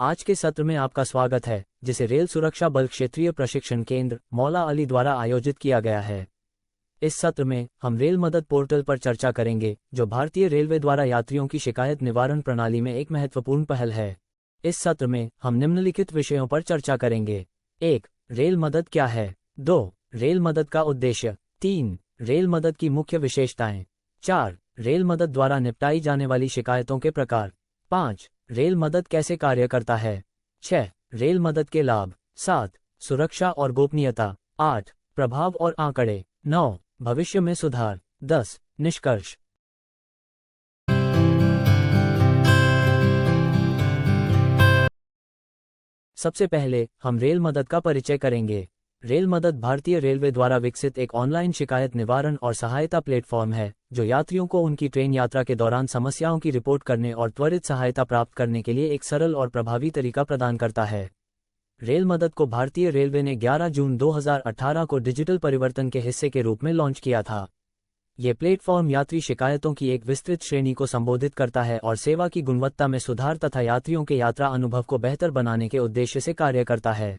आज के सत्र में आपका स्वागत है, जिसे रेल सुरक्षा बल क्षेत्रीय प्रशिक्षण केंद्र मौला अली द्वारा आयोजित किया गया है। इस सत्र में हम रेल मदद पोर्टल पर चर्चा करेंगे, जो भारतीय रेलवे द्वारा यात्रियों की शिकायत निवारण प्रणाली में एक महत्वपूर्ण पहल है। इस सत्र में हम निम्नलिखित विषयों पर चर्चा करेंगे। 1. रेल मदद क्या है। 2. रेल मदद का उद्देश्य। 3. रेल मदद की मुख्य विशेषताएं। 4. रेल मदद द्वारा निपटाई जाने वाली शिकायतों के प्रकार। 5. रेल मदद कैसे कार्य करता है। 6. रेल मदद के लाभ। 7. सुरक्षा और गोपनीयता। 8. प्रभाव और आंकड़े। 9. भविष्य में सुधार। 10. निष्कर्ष। सबसे पहले हम रेल मदद का परिचय करेंगे। रेल मदद भारतीय रेलवे द्वारा विकसित एक ऑनलाइन शिकायत निवारण और सहायता प्लेटफॉर्म है, जो यात्रियों को उनकी ट्रेन यात्रा के दौरान समस्याओं की रिपोर्ट करने और त्वरित सहायता प्राप्त करने के लिए एक सरल और प्रभावी तरीका प्रदान करता है। रेल मदद को भारतीय रेलवे ने 11 जून 2018 को डिजिटल परिवर्तन के हिस्से के रूप में लॉन्च किया था। ये प्लेटफॉर्म यात्री शिकायतों की एक विस्तृत श्रेणी को संबोधित करता है और सेवा की गुणवत्ता में सुधार तथा यात्रियों के यात्रा अनुभव को बेहतर बनाने के उद्देश्य से कार्य करता है।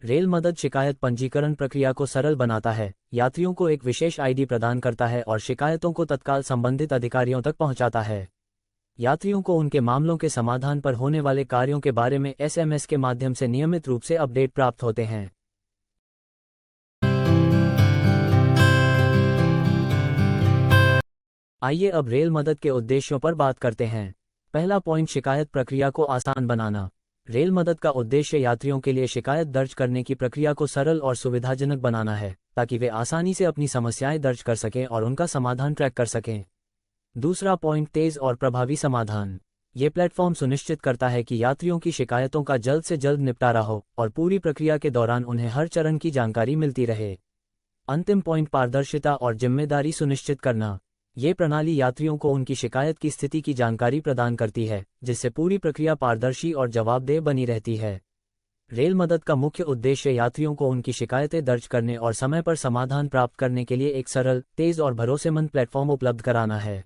रेल मदद शिकायत पंजीकरण प्रक्रिया को सरल बनाता है, यात्रियों को एक विशेष आईडी प्रदान करता है और शिकायतों को तत्काल संबंधित अधिकारियों तक पहुंचाता है। यात्रियों को उनके मामलों के समाधान पर होने वाले कार्यों के बारे में एसएमएस के माध्यम से नियमित रूप से अपडेट प्राप्त होते हैं। आइए अब रेल मदद के उद्देश्यों पर बात करते हैं। पहला पॉइंट, शिकायत प्रक्रिया को आसान बनाना। रेल मदद का उद्देश्य यात्रियों के लिए शिकायत दर्ज करने की प्रक्रिया को सरल और सुविधाजनक बनाना है, ताकि वे आसानी से अपनी समस्याएं दर्ज कर सकें और उनका समाधान ट्रैक कर सकें। दूसरा पॉइंट, तेज और प्रभावी समाधान। ये प्लेटफॉर्म सुनिश्चित करता है कि यात्रियों की शिकायतों का जल्द से जल्द निपटारा हो और पूरी प्रक्रिया के दौरान उन्हें हर चरण की जानकारी मिलती रहे। अंतिम पॉइंट, पारदर्शिता और जिम्मेदारी सुनिश्चित करना। ये प्रणाली यात्रियों को उनकी शिकायत की स्थिति की जानकारी प्रदान करती है, जिससे पूरी प्रक्रिया पारदर्शी और जवाबदेह बनी रहती है। रेल मदद का मुख्य उद्देश्य यात्रियों को उनकी शिकायतें दर्ज करने और समय पर समाधान प्राप्त करने के लिए एक सरल, तेज और भरोसेमंद प्लेटफॉर्म उपलब्ध कराना है।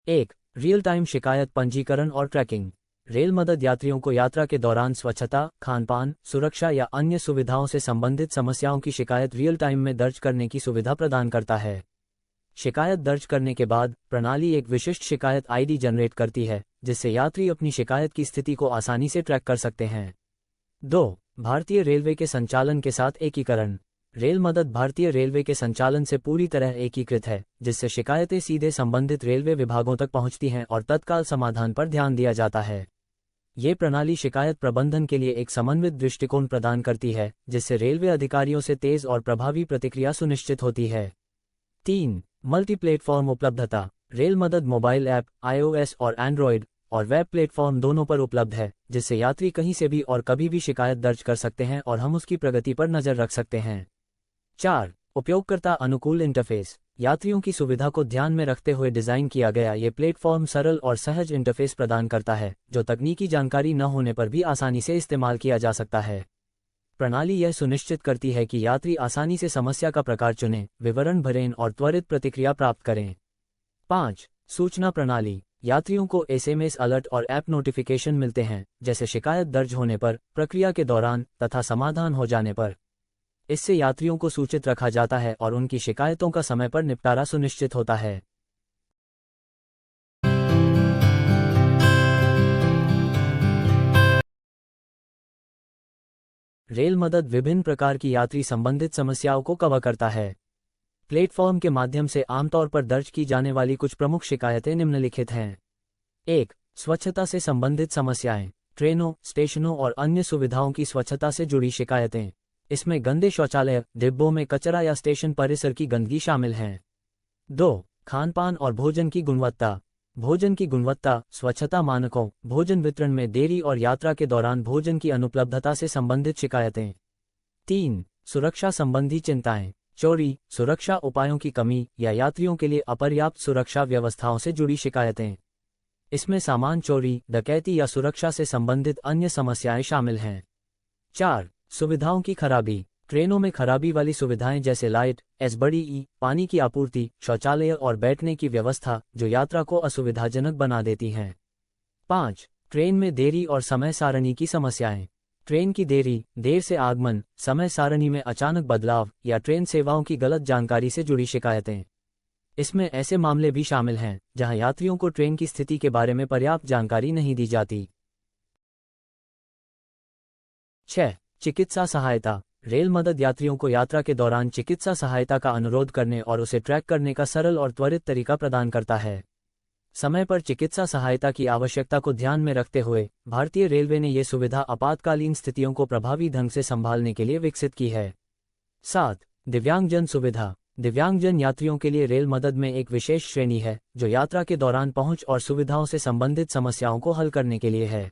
एक, रियल टाइम शिकायत पंजीकरण और ट्रैकिंग। रेल मदद यात्रियों को यात्रा के दौरान स्वच्छता, खानपान, सुरक्षा या अन्य सुविधाओं से संबंधित समस्याओं की शिकायत रियल टाइम में दर्ज करने की सुविधा प्रदान करता है। शिकायत दर्ज करने के बाद प्रणाली एक विशिष्ट शिकायत आईडी जनरेट करती है, जिससे यात्री अपनी शिकायत की स्थिति को आसानी से ट्रैक कर सकते हैं। 2. भारतीय रेलवे के संचालन के साथ एकीकरण। रेल मदद भारतीय रेलवे के संचालन से पूरी तरह एकीकृत है, जिससे शिकायतें सीधे संबंधित रेलवे विभागों तक पहुंचती हैं और तत्काल समाधान पर ध्यान दिया जाता है। ये प्रणाली शिकायत प्रबंधन के लिए एक समन्वित दृष्टिकोण प्रदान करती है, जिससे रेलवे अधिकारियों से तेज और प्रभावी प्रतिक्रिया सुनिश्चित होती है। 3. मल्टी प्लेटफॉर्म उपलब्धता। रेल मदद मोबाइल ऐप, iOS और एंड्रॉयड और वेब प्लेटफॉर्म दोनों पर उपलब्ध है, जिससे यात्री कहीं से भी और कभी भी शिकायत दर्ज कर सकते हैं और हम उसकी प्रगति पर नजर रख सकते हैं। 4. उपयोगकर्ता अनुकूल इंटरफेस। यात्रियों की सुविधा को ध्यान में रखते हुए डिजाइन किया गया ये प्लेटफॉर्म सरल और सहज इंटरफेस प्रदान करता है, जो तकनीकी जानकारी न होने पर भी आसानी से इस्तेमाल किया जा सकता है। प्रणाली यह सुनिश्चित करती है कि यात्री आसानी से समस्या का प्रकार चुनें, विवरण भरें और त्वरित प्रतिक्रिया प्राप्त करें। 5. सूचना प्रणाली। यात्रियों को एसएमएस अलर्ट और ऐप नोटिफिकेशन मिलते हैं, जैसे शिकायत दर्ज होने पर, प्रक्रिया के दौरान तथा समाधान हो जाने पर। इससे यात्रियों को सूचित रखा जाता है और उनकी शिकायतों का समय पर निपटारा सुनिश्चित होता है। रेल मदद विभिन्न प्रकार की यात्री संबंधित समस्याओं को कवर करता है। प्लेटफॉर्म के माध्यम से आमतौर पर दर्ज की जाने वाली कुछ प्रमुख शिकायतें निम्नलिखित हैं। 1. स्वच्छता से संबंधित समस्याएं। ट्रेनों, स्टेशनों और अन्य सुविधाओं की स्वच्छता से जुड़ी शिकायतें। इसमें गंदे शौचालय, डिब्बों में कचरा या स्टेशन परिसर की गंदगी शामिल हैं। 2. खानपान और भोजन की गुणवत्ता। भोजन की गुणवत्ता, स्वच्छता मानकों, भोजन वितरण में देरी और यात्रा के दौरान भोजन की अनुपलब्धता से संबंधित शिकायतें। 3. सुरक्षा संबंधी चिंताएं। चोरी, सुरक्षा उपायों की कमी या यात्रियों के लिए अपर्याप्त सुरक्षा व्यवस्थाओं से जुड़ी शिकायतें। इसमें सामान चोरी, डकैती या सुरक्षा से संबंधित अन्य समस्याएं शामिल हैं। 4. सुविधाओं की खराबी। ट्रेनों में खराबी वाली सुविधाएं जैसे लाइट, एसबीडी, पानी की आपूर्ति, शौचालय और बैठने की व्यवस्था जो यात्रा को असुविधाजनक बना देती हैं। 5. ट्रेन में देरी और समय सारणी की समस्याएं। ट्रेन की देरी, देर से आगमन, समय सारणी में अचानक बदलाव या ट्रेन सेवाओं की गलत जानकारी से जुड़ी शिकायतें। इसमें ऐसे मामले भी शामिल हैं जहां यात्रियों को ट्रेन की स्थिति के बारे में पर्याप्त जानकारी नहीं दी जाती। 6. चिकित्सा सहायता। रेल मदद यात्रियों को यात्रा के दौरान चिकित्सा सहायता का अनुरोध करने और उसे ट्रैक करने का सरल और त्वरित तरीका प्रदान करता है। समय पर चिकित्सा सहायता की आवश्यकता को ध्यान में रखते हुए भारतीय रेलवे ने ये सुविधा आपातकालीन स्थितियों को प्रभावी ढंग से संभालने के लिए विकसित की है। 7. दिव्यांगजन सुविधा। दिव्यांगजन यात्रियों के लिए रेल मदद में एक विशेष श्रेणी है जो यात्रा के दौरान पहुंच और सुविधाओं से संबंधित समस्याओं को हल करने के लिए है।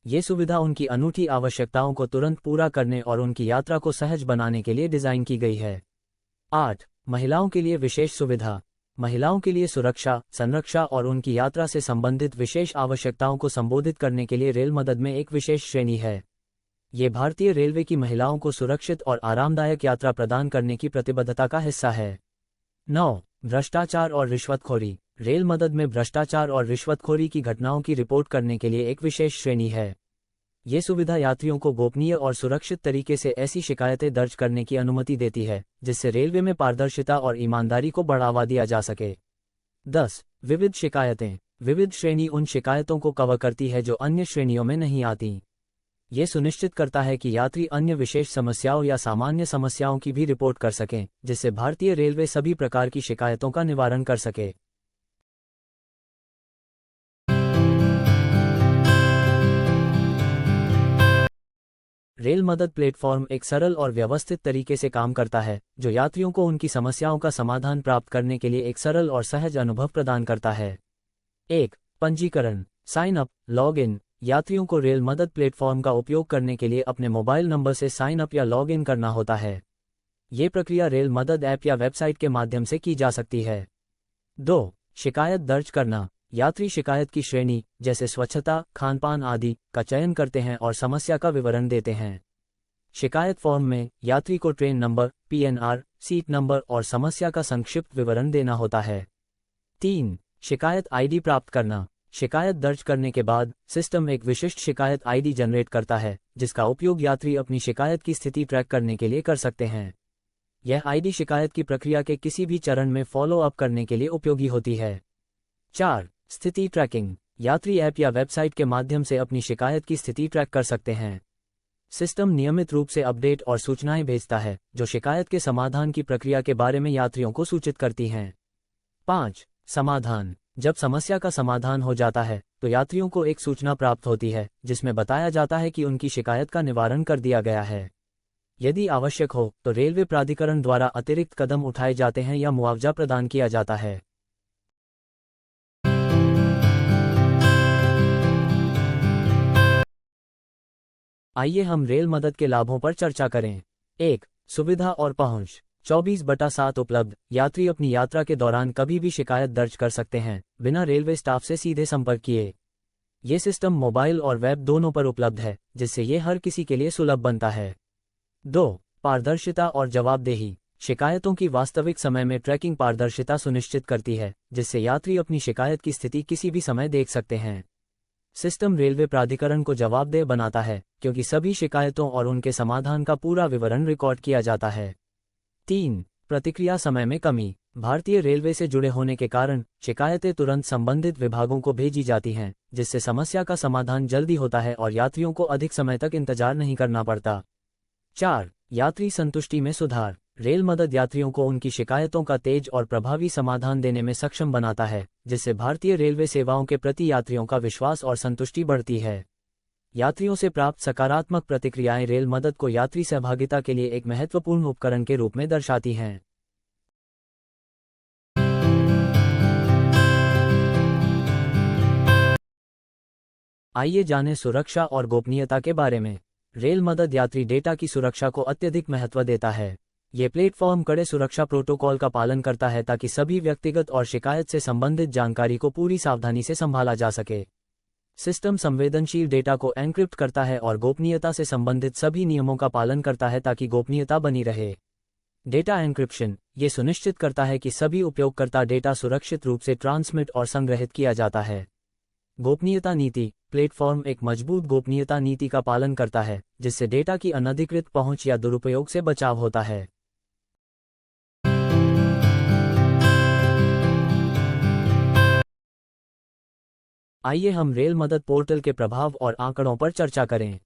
ये सुविधा उनकी अनूठी आवश्यकताओं को तुरंत पूरा करने और उनकी यात्रा को सहज बनाने के लिए डिजाइन की गई है। 8. महिलाओं के लिए विशेष सुविधा। महिलाओं के लिए सुरक्षा, संरक्षा और उनकी यात्रा से संबंधित विशेष आवश्यकताओं को संबोधित करने के लिए रेल मदद में एक विशेष श्रेणी है। ये भारतीय रेलवे की महिलाओं को सुरक्षित और आरामदायक यात्रा प्रदान करने की प्रतिबद्धता का हिस्सा है। 9. भ्रष्टाचार और रिश्वतखोरी। रेल मदद में भ्रष्टाचार और रिश्वतखोरी की घटनाओं की रिपोर्ट करने के लिए एक विशेष श्रेणी है। ये सुविधा यात्रियों को गोपनीय और सुरक्षित तरीके से ऐसी शिकायतें दर्ज करने की अनुमति देती है जिससे रेलवे में पारदर्शिता और ईमानदारी को बढ़ावा दिया जा सके। 10. विविध शिकायतें। विविध श्रेणी उन शिकायतों को कवर करती है जो अन्य श्रेणियों में नहीं आती। ये सुनिश्चित करता है कि यात्री अन्य विशेष समस्याओं या सामान्य समस्याओं की भी रिपोर्ट कर सकें, जिससे भारतीय रेलवे सभी प्रकार की शिकायतों का निवारण कर सके। रेल मदद प्लेटफॉर्म एक सरल और व्यवस्थित तरीके से काम करता है जो यात्रियों को उनकी समस्याओं का समाधान प्राप्त करने के लिए एक सरल और सहज अनुभव प्रदान करता है। 1. पंजीकरण, साइन अप, लॉग इन। यात्रियों को रेल मदद प्लेटफॉर्म का उपयोग करने के लिए अपने मोबाइल नंबर से साइन अप या लॉग इन करना होता है। ये प्रक्रिया रेल मदद ऐप या वेबसाइट के माध्यम से की जा सकती है। 2. शिकायत दर्ज करना। यात्री शिकायत की श्रेणी जैसे स्वच्छता, खानपान आदि का चयन करते हैं और समस्या का विवरण देते हैं। शिकायत फॉर्म में यात्री को train number, PNR, seat number और समस्या का संक्षिप्त विवरण देना होता है। 3. शिकायत आईडी प्राप्त करना। शिकायत दर्ज करने के बाद सिस्टम एक विशिष्ट शिकायत आईडी जनरेट करता है जिसका उपयोग यात्री अपनी शिकायत की स्थिति ट्रैक करने के लिए कर सकते हैं। यह आईडी शिकायत की प्रक्रिया के किसी भी चरण में फॉलो अप करने के लिए उपयोगी होती है। 4. स्थिति ट्रैकिंग। यात्री ऐप या वेबसाइट के माध्यम से अपनी शिकायत की स्थिति ट्रैक कर सकते हैं। सिस्टम नियमित रूप से अपडेट और सूचनाएं भेजता है जो शिकायत के समाधान की प्रक्रिया के बारे में यात्रियों को सूचित करती हैं। 5. समाधान। जब समस्या का समाधान हो जाता है तो यात्रियों को एक सूचना प्राप्त होती है जिसमें बताया जाता है कि उनकी शिकायत का निवारण कर दिया गया है। यदि आवश्यक हो तो रेलवे प्राधिकरण द्वारा अतिरिक्त कदम उठाए जाते हैं या मुआवजा प्रदान किया जाता है। आइए हम रेल मदद के लाभों पर चर्चा करें। 1. सुविधा और पहुंच। 24/7 उपलब्ध। यात्री अपनी यात्रा के दौरान कभी भी शिकायत दर्ज कर सकते हैं बिना रेलवे स्टाफ से सीधे संपर्क किए। ये सिस्टम मोबाइल और वेब दोनों पर उपलब्ध है जिससे ये हर किसी के लिए सुलभ बनता है। 2. पारदर्शिता और जवाबदेही। शिकायतों की वास्तविक समय में ट्रैकिंग पारदर्शिता सुनिश्चित करती है जिससे यात्री अपनी शिकायत की स्थिति किसी भी समय देख सकते हैं। सिस्टम रेलवे प्राधिकरण को जवाबदेह बनाता है क्योंकि सभी शिकायतों और उनके समाधान का पूरा विवरण रिकॉर्ड किया जाता है। 3. प्रतिक्रिया समय में कमी। भारतीय रेलवे से जुड़े होने के कारण शिकायतें तुरंत संबंधित विभागों को भेजी जाती हैं जिससे समस्या का समाधान जल्दी होता है और यात्रियों को अधिक समय तक इंतजार नहीं करना पड़ता। 4. यात्री संतुष्टि में सुधार। रेल मदद यात्रियों को उनकी शिकायतों का तेज और प्रभावी समाधान देने में सक्षम बनाता है जिससे भारतीय रेलवे सेवाओं के प्रति यात्रियों का विश्वास और संतुष्टि बढ़ती है। यात्रियों से प्राप्त सकारात्मक प्रतिक्रियाएं रेल मदद को यात्री सहभागिता के लिए एक महत्वपूर्ण उपकरण के रूप में दर्शाती हैं। आइए जानें सुरक्षा और गोपनीयता के बारे में। रेल मदद यात्री डेटा की सुरक्षा को अत्यधिक महत्व देता है। ये प्लेटफॉर्म कड़े सुरक्षा प्रोटोकॉल का पालन करता है ताकि सभी व्यक्तिगत और शिकायत से संबंधित जानकारी को पूरी सावधानी से संभाला जा सके। सिस्टम संवेदनशील डेटा को एन्क्रिप्ट करता है और गोपनीयता से संबंधित सभी नियमों का पालन करता है ताकि गोपनीयता बनी रहे। डेटा एन्क्रिप्शन ये सुनिश्चित करता है कि सभी उपयोगकर्ता डेटा सुरक्षित रूप से ट्रांसमिट और संग्रहित किया जाता है। गोपनीयता नीति प्लेटफॉर्म एक मजबूत गोपनीयता नीति का पालन करता है, जिससे डेटा की अनधिकृत पहुंच या दुरुपयोग से बचाव होता है। आइए हम रेल मदद पोर्टल के प्रभाव और आंकड़ों पर चर्चा करें।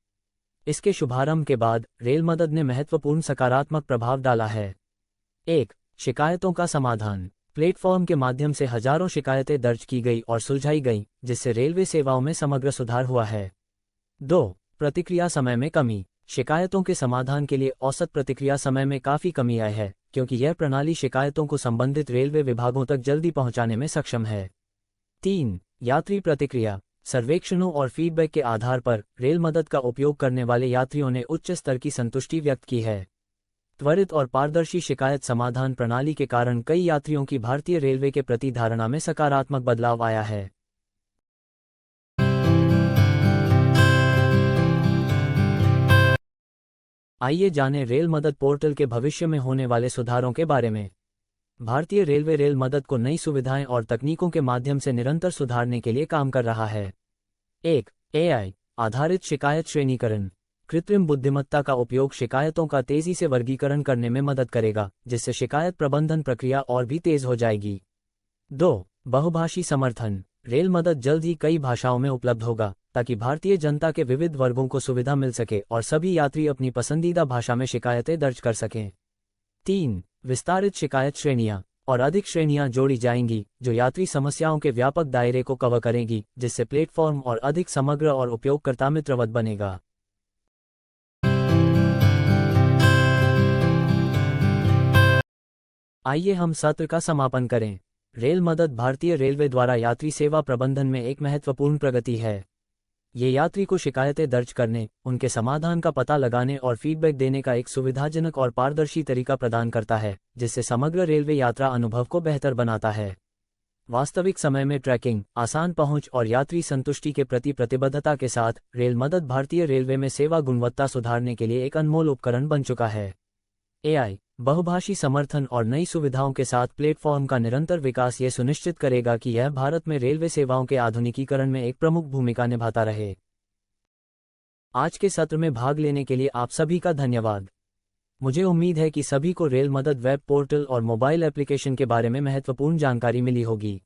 इसके शुभारंभ के बाद रेल मदद ने महत्वपूर्ण सकारात्मक प्रभाव डाला है। 1. शिकायतों का समाधान। प्लेटफॉर्म के माध्यम से हजारों शिकायतें दर्ज की गई और सुलझाई गई, जिससे रेलवे सेवाओं में समग्र सुधार हुआ है। 2. प्रतिक्रिया समय में कमी। शिकायतों के समाधान के लिए औसत प्रतिक्रिया समय में काफी कमी आई है, क्योंकि यह प्रणाली शिकायतों को संबंधित रेलवे विभागों तक जल्दी पहुंचाने में सक्षम है। 3. यात्री प्रतिक्रिया। सर्वेक्षणों और फीडबैक के आधार पर रेल मदद का उपयोग करने वाले यात्रियों ने उच्च स्तर की संतुष्टि व्यक्त की है। त्वरित और पारदर्शी शिकायत समाधान प्रणाली के कारण कई यात्रियों की भारतीय रेलवे के प्रति धारणा में सकारात्मक बदलाव आया है। आइए जानें रेल मदद पोर्टल के भविष्य में होने वाले सुधारों के बारे में। भारतीय रेलवे रेल मदद को नई सुविधाएं और तकनीकों के माध्यम से निरंतर सुधारने के लिए काम कर रहा है। 1. AI आधारित शिकायत श्रेणीकरण। कृत्रिम बुद्धिमत्ता का उपयोग शिकायतों का तेजी से वर्गीकरण करने में मदद करेगा, जिससे शिकायत प्रबंधन प्रक्रिया और भी तेज हो जाएगी। 2. बहुभाषी समर्थन। रेल मदद जल्द ही कई भाषाओं में उपलब्ध होगा, ताकि भारतीय जनता के विविध वर्गों को सुविधा मिल सके और सभी यात्री अपनी पसंदीदा भाषा में शिकायतें दर्ज कर सकें। 3. विस्तारित शिकायत श्रेणियां। और अधिक श्रेणियां जोड़ी जाएंगी, जो यात्री समस्याओं के व्यापक दायरे को कवर करेंगी, जिससे प्लेटफॉर्म और अधिक समग्र और उपयोगकर्ता मित्रवत बनेगा। आइए हम सत्र का समापन करें। रेल मदद भारतीय रेलवे द्वारा यात्री सेवा प्रबंधन में एक महत्वपूर्ण प्रगति है। ये यात्री को शिकायतें दर्ज करने, उनके समाधान का पता लगाने और फीडबैक देने का एक सुविधाजनक और पारदर्शी तरीका प्रदान करता है, जिससे समग्र रेलवे यात्रा अनुभव को बेहतर बनाता है। वास्तविक समय में ट्रैकिंग, आसान पहुंच और यात्री संतुष्टि के प्रति प्रतिबद्धता के साथ रेल मदद भारतीय रेलवे में सेवा गुणवत्ता सुधारने के लिए एक अनमोल उपकरण बन चुका है। AI, बहुभाषी समर्थन और नई सुविधाओं के साथ प्लेटफॉर्म का निरंतर विकास ये सुनिश्चित करेगा कि यह भारत में रेलवे सेवाओं के आधुनिकीकरण में एक प्रमुख भूमिका निभाता रहे। आज के सत्र में भाग लेने के लिए आप सभी का धन्यवाद। मुझे उम्मीद है कि सभी को रेल मदद वेब पोर्टल और मोबाइल एप्लीकेशन के बारे में महत्वपूर्ण जानकारी मिली होगी।